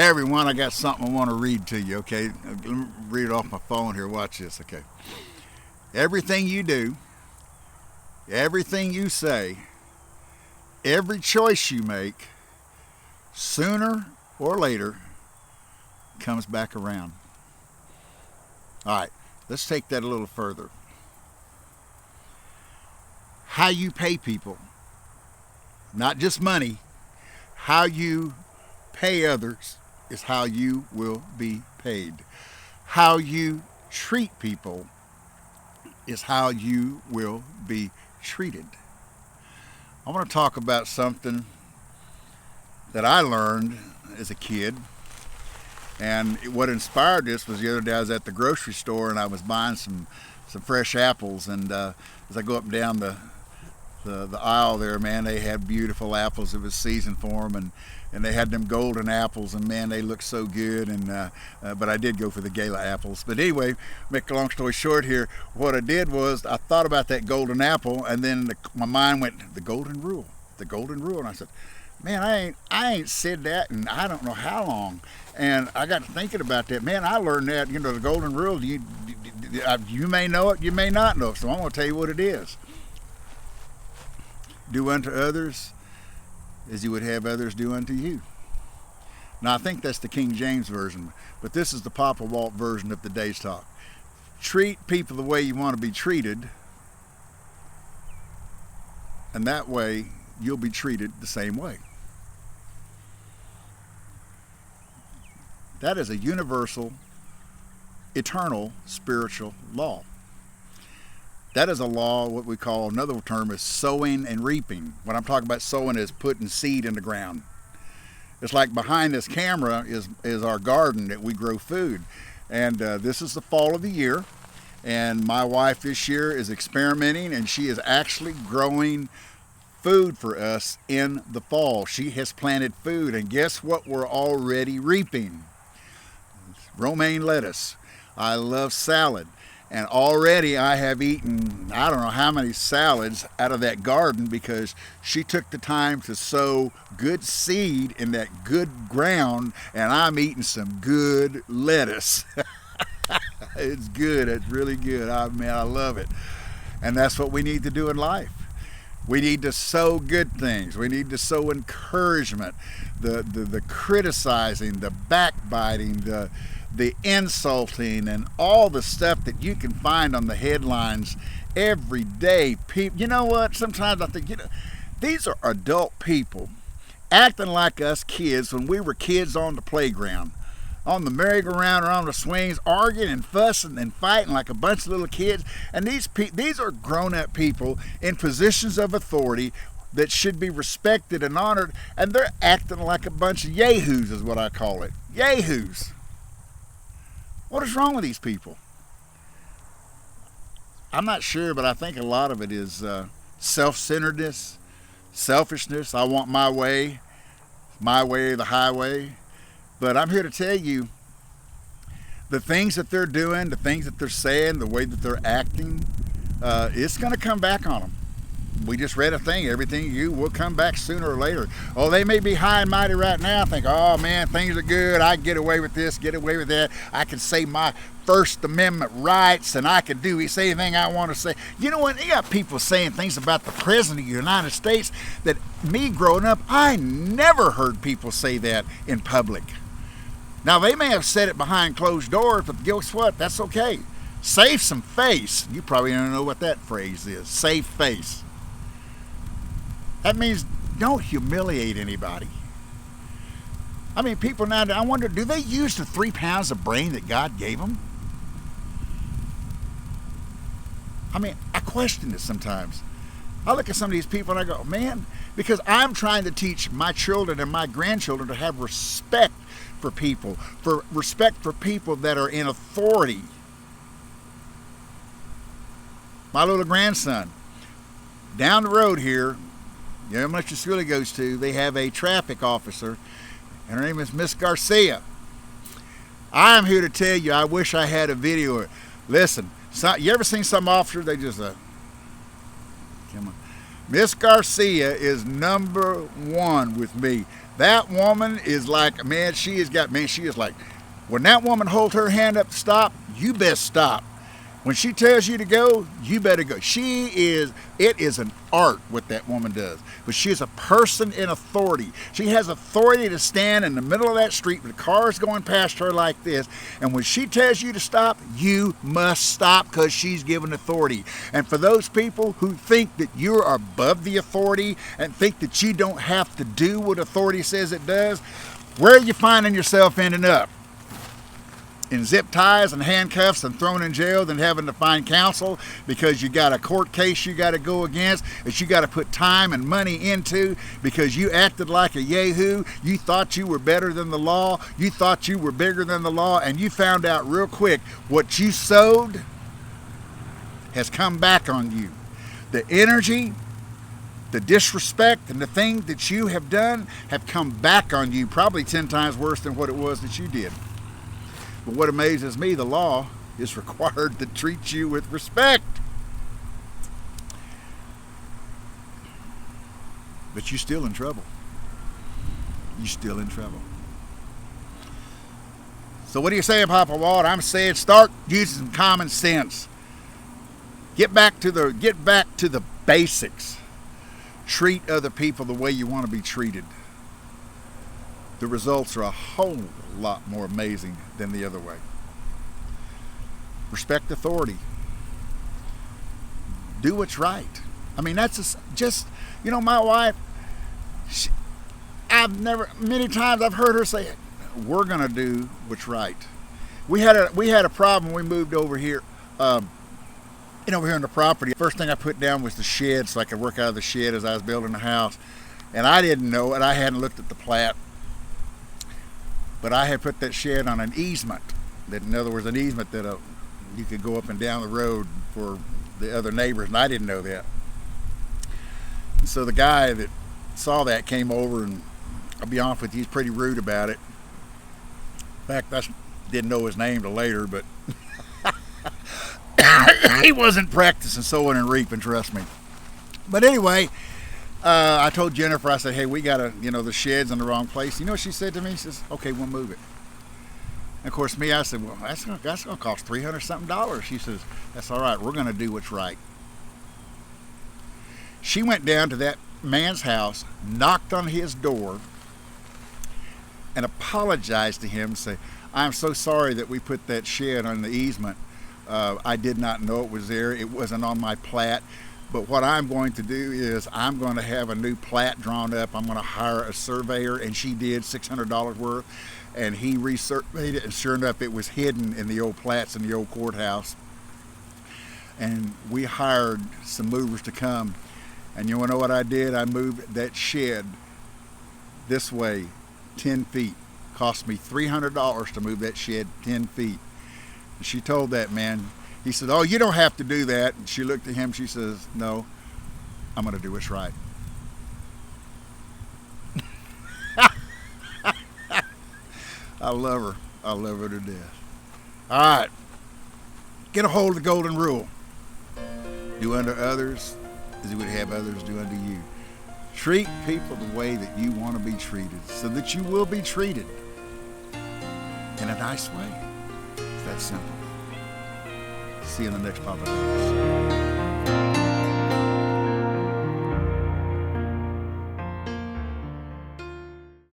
everyone, I got something I want to read to you, okay? Let me read it off my phone here. Watch this, okay? Everything you do, everything you say, every choice you make, sooner or later, comes back around. All right, let's take that a little further. How you pay people, not just money, how you pay others is how you will be paid. How you treat people is how you will be treated. I want to talk about something that I learned as a kid. And what inspired this was the other day I was at the grocery store and I was buying some fresh apples. And as I go up and down the aisle there, man, they had beautiful apples. It was season for them, and they had them golden apples, and man, they looked so good. And but I did go for the gala apples. But anyway, make a long story short here, what I did was I thought about that golden apple, and then my mind went, the golden rule, and I said, man, I ain't said that in I don't know how long. And I got to thinking about that. Man, I learned that, the golden rule. You may know it, you may not know it. So I'm going to tell you what it is. Do unto others as you would have others do unto you. Now, I think that's the King James Version, but this is the Papa Walt version of today's talk. Treat people the way you want to be treated, and that way you'll be treated the same way. That is a universal, eternal, spiritual law. That is a law, what we call, another term is sowing and reaping. What I'm talking about sowing is putting seed in the ground. It's like behind this camera is our garden that we grow food. And this is the fall of the year. And my wife this year is experimenting, and she is actually growing food for us in the fall. She has planted food, and guess what we're already reaping? Romaine lettuce. I love salad. And already I have eaten, I don't know how many salads out of that garden because she took the time to sow good seed in that good ground, and I'm eating some good lettuce. It's good. It's really good. I love it. And that's what we need to do in life. We need to sow good things. We need to sow encouragement, the criticizing, the backbiting, the insulting, and all the stuff that you can find on the headlines every day. People, you know what? Sometimes I think, these are adult people acting like us kids when we were kids on the playground, on the merry-go-round or on the swings, arguing and fussing and fighting like a bunch of little kids. And these are grown-up people in positions of authority that should be respected and honored, and they're acting like a bunch of yahoos is what I call it. Yahoos. What is wrong with these people? I'm not sure, but I think a lot of it is self-centeredness, selfishness. I want my way or the highway. But I'm here to tell you, the things that they're doing, the things that they're saying, the way that they're acting, it's going to come back on them. We just read a thing, everything you will come back sooner or later. Oh, they may be high and mighty right now, think, oh man, things are good, I can get away with this, get away with that, I can say my First Amendment rights, and I can say anything I want to say. You know what, you got people saying things about the President of the United States that me growing up, I never heard people say that in public. Now, they may have said it behind closed doors, but guess what, that's okay. Save some face. You probably don't know what that phrase is, save face. That means don't humiliate anybody. I mean, people now, I wonder, do they use the 3 pounds of brain that God gave them? I mean, I question this sometimes. I look at some of these people and I go, man, because I'm trying to teach my children and my grandchildren to have respect for people, for respect for people that are in authority. My little grandson, down the road here, you know how much the school he goes to, they have a traffic officer, and her name is Miss Garcia. I'm here to tell you, I wish I had a video. Listen, you ever seen some officer, they just, come on. Miss Garcia is number one with me. That woman is like, man, she is like, when that woman holds her hand up to stop, you best stop. When she tells you to go, you better go. It is an art what that woman does. But she is a person in authority. She has authority to stand in the middle of that street with cars going past her like this. And when she tells you to stop, you must stop because she's given authority. And for those people who think that you're above the authority and think that you don't have to do what authority says it does, where are you finding yourself ending up? In zip ties and handcuffs and thrown in jail, than having to find counsel because you got a court case you got to go against that you got to put time and money into because you acted like a yahoo. You thought you were better than the law. You thought you were bigger than the law, and you found out real quick what you sowed has come back on you. The energy, the disrespect, and the thing that you have done have come back on you, probably 10 times worse than what it was that you did. But what amazes me, the law is required to treat you with respect. But you're still in trouble. You're still in trouble. So what are you saying, Papa Walt? I'm saying start using some common sense. Get back to the basics. Treat other people the way you want to be treated. The results are a whole lot more amazing than the other way. Respect authority. Do what's right. I mean, that's just, my wife, many times I've heard her say, we're going to do what's right. We had a problem when we moved over here, over here on the property. First thing I put down was the shed so I could work out of the shed as I was building the house. And I didn't know it. I hadn't looked at the plat. But I had put that shed on an easement. That, in other words, an easement that you could go up and down the road for the other neighbors, and I didn't know that. So the guy that saw that came over, and I'll be honest with you, he's pretty rude about it. In fact, I didn't know his name till later, but he wasn't practicing sowing and reaping, trust me. But anyway, I told Jennifer, I said, hey, we got the shed's in the wrong place. You know what she said to me? She says, okay, we'll move it. And of course, I said, well, that's going to cost $300-something. She says, that's all right. We're going to do what's right. She went down to that man's house, knocked on his door, and apologized to him and said, I'm so sorry that we put that shed on the easement. I did not know it was there. It wasn't on my plat. But what I'm going to do is I'm going to have a new plat drawn up. I'm going to hire a surveyor, and she did $600 worth, and he resurveyed it, and sure enough, it was hidden in the old plats in the old courthouse. And we hired some movers to come, and you want to know what I did? I moved that shed this way 10 feet. Cost me $300 to move that shed 10 feet. And she told that man, he said, oh, you don't have to do that. And she looked at him, she says, no, I'm going to do what's right. I love her. I love her to death. All right. Get a hold of the golden rule. Do unto others as you would have others do unto you. Treat people the way that you want to be treated so that you will be treated in a nice way. It's that simple. See you in the next podcast.